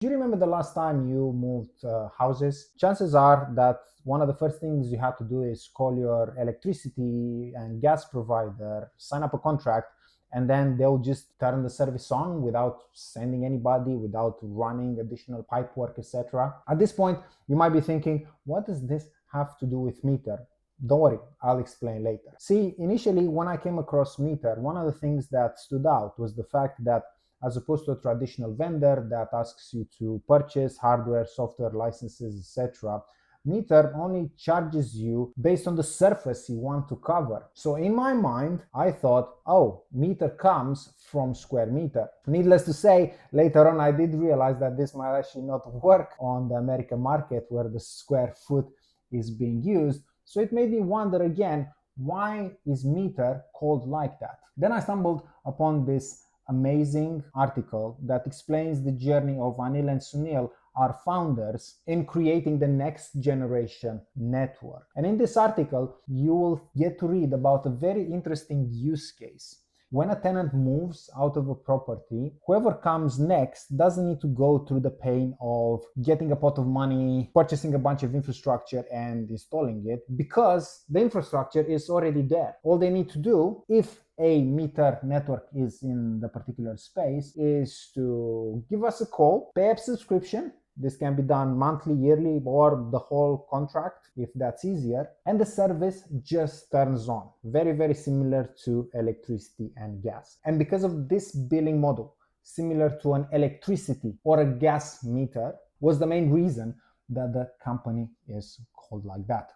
Do you remember the last time you moved houses? Chances are that one of the first things you have to do is call your electricity and gas provider, sign up a contract, and then they'll just turn the service on without sending anybody, without running additional pipe work, etc. At this point, you might be thinking, what does this have to do with meter? Don't worry, I'll explain later. See, initially, when I came across meter, one of the things that stood out was the fact that as opposed to a traditional vendor that asks you to purchase hardware, software licenses, etc., meter only charges you based on the surface you want to cover. So in my mind, I thought, oh, meter comes from square meter. Needless to say, later on I did realize that this might actually not work on the American market where the square foot is being used. So it made me wonder again, why is meter called like that? Then I stumbled upon this amazing article that explains the journey of Anil and Sunil, our founders, in creating the next generation network. And in this article, you will get to read about a very interesting use case. When a tenant moves out of a property, whoever comes next doesn't need to go through the pain of getting a pot of money, purchasing a bunch of infrastructure and installing it, because the infrastructure is already there. All they need to do, if a meter network is in the particular space, is to give us a call, pay a subscription. This can be done monthly, yearly, or the whole contract if that's easier. And the service just turns on. Very, very similar to electricity and gas. And because of this billing model, similar to an electricity or a gas meter, was the main reason that the company is called like that.